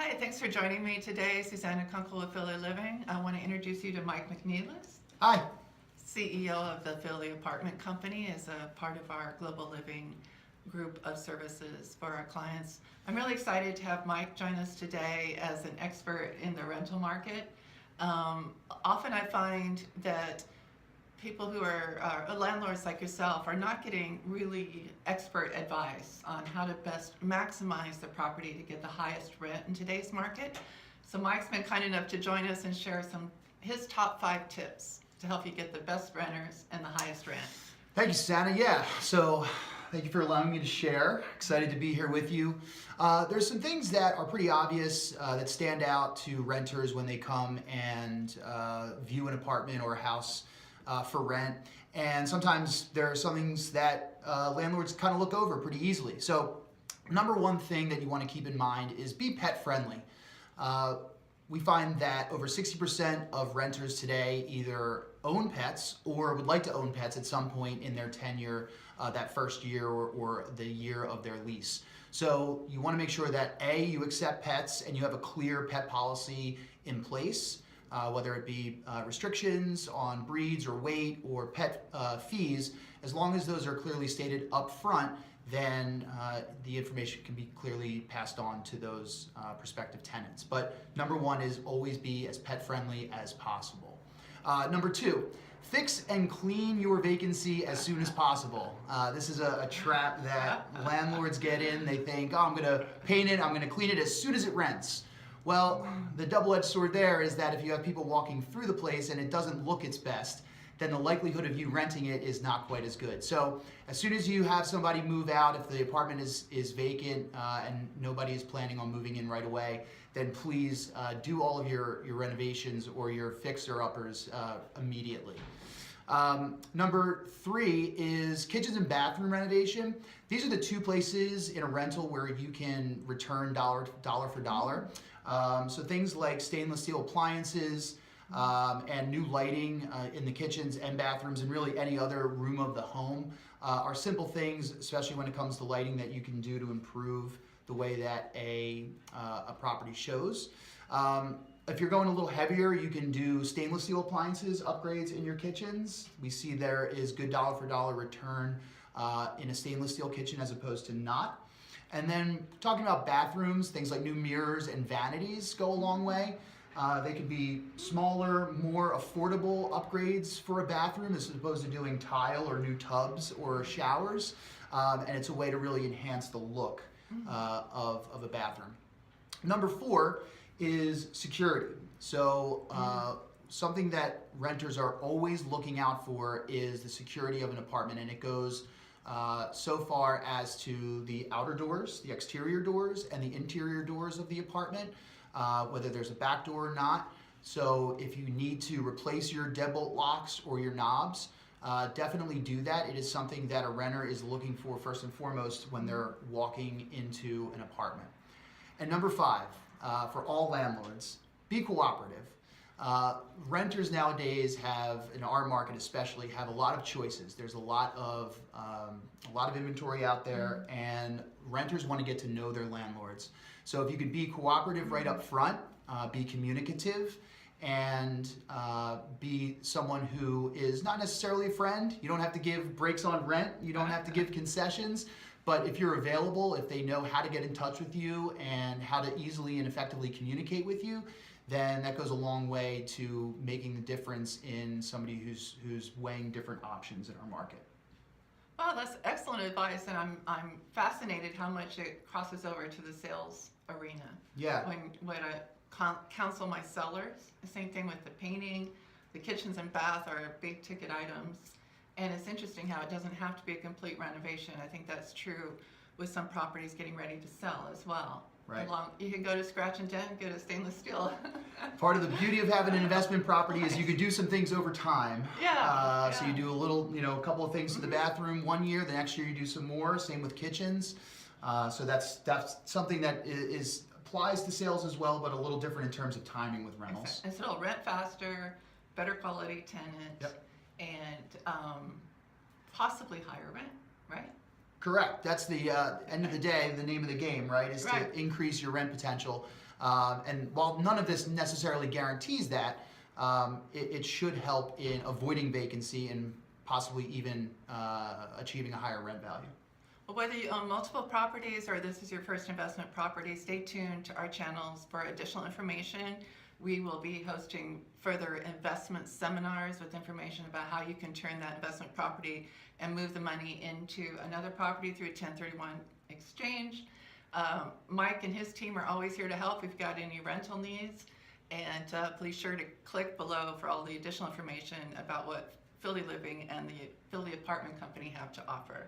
Hi, thanks for joining me today. Susanna Kunkel with Philly Living. I want to introduce you to Mike McNeilis, Hi. CEO of the Philly Apartment Company, as a part of our Global Living group of services for our clients. I'm really excited to have Mike join us today as an expert in the rental market. Often I find that people who are landlords like yourself are not getting really expert advice on how to best maximize the property to get the highest rent in today's market. So Mike's been kind enough to join us and share his top 5 tips to help you get the best renters and the highest rent. Thank you, Susanna. So thank you for allowing me to share. Excited to be here with you. There's some things that are pretty obvious that stand out to renters when they come and view an apartment or a house for rent. And sometimes there are some things that landlords kind of look over pretty easily. So number one thing that you want to keep in mind is be pet friendly. We find that over 60% of renters today either own pets or would like to own pets at some point in their tenure, that first year or the year of their lease. So you want to make sure that A, you accept pets and you have a clear pet policy in place, whether it be restrictions on breeds or weight or pet fees. As long as those are clearly stated up front, then the information can be clearly passed on to those prospective tenants. But number one is always be as pet friendly as possible. Number two, fix and clean your vacancy as soon as possible. This is a trap that landlords get in. They think, oh, I'm gonna paint it, I'm gonna clean it as soon as it rents. Well, the double-edged sword there is that if you have people walking through the place and it doesn't look its best, then the likelihood of you renting it is not quite as good. So as soon as you have somebody move out, if the apartment is vacant and nobody is planning on moving in right away, then please do all of your renovations or your fixer-uppers immediately. Number 3 is kitchens and bathroom renovation. These are the 2 places in a rental where you can return dollar for dollar. So things like stainless steel appliances, and new lighting in the kitchens and bathrooms and really any other room of the home are simple things, especially when it comes to lighting, that you can do to improve the way that a property shows. If you're going a little heavier, you can do stainless steel appliances upgrades in your kitchens. We see there is good dollar for dollar return in a stainless steel kitchen as opposed to not. And then talking about bathrooms, things like new mirrors and vanities go a long way. They can be smaller, more affordable upgrades for a bathroom as opposed to doing tile or new tubs or showers. And it's a way to really enhance the look of a bathroom. Number 4 is security. So something that renters are always looking out for is the security of an apartment, and it goes so far as to the outer doors, the exterior doors, and the interior doors of the apartment. Whether there's a back door or not. So if you need to replace your deadbolt locks or your knobs, definitely do that. It is something that a renter is looking for first and foremost when they're walking into an apartment. And number 5, for all landlords, be cooperative. Renters nowadays have, in our market especially, have a lot of choices. There's a lot of inventory out there, and renters want to get to know their landlords. So if you could be cooperative right up front, be communicative, and be someone who is not necessarily a friend. You don't have to give breaks on rent. You don't have to give concessions. But if you're available, if they know how to get in touch with you and how to easily and effectively communicate with you, then that goes a long way to making the difference in somebody who's weighing different options in our market. Well, that's excellent advice, and I'm fascinated how much it crosses over to the sales arena. Yeah. When I counsel my sellers, the same thing with the painting, the kitchens and bath are big ticket items, and it's interesting how it doesn't have to be a complete renovation. I think that's true with some properties getting ready to sell as well. Right. You can go to scratch and dent, go to stainless steel. Part of the beauty of having an investment property is you can do some things over time. Yeah. So you do a couple of things to the bathroom one year, the next year you do some more, same with kitchens. So that's something that applies to sales as well, but a little different in terms of timing with rentals. And so it'll rent faster, better quality tenant, Yep. and possibly higher rent, right? Correct. That's the end of the day, the name of the game, right? Is Right. to increase your rent potential. And while none of this necessarily guarantees that, it should help in avoiding vacancy and possibly even achieving a higher rent value. Well, whether you own multiple properties or this is your first investment property, stay tuned to our channels for additional information. We will be hosting further investment seminars with information about how you can turn that investment property and move the money into another property through 1031 exchange. Mike and his team are always here to help if you've got any rental needs. And please sure to click below for all the additional information about what Philly Living and the Philly Apartment Company have to offer.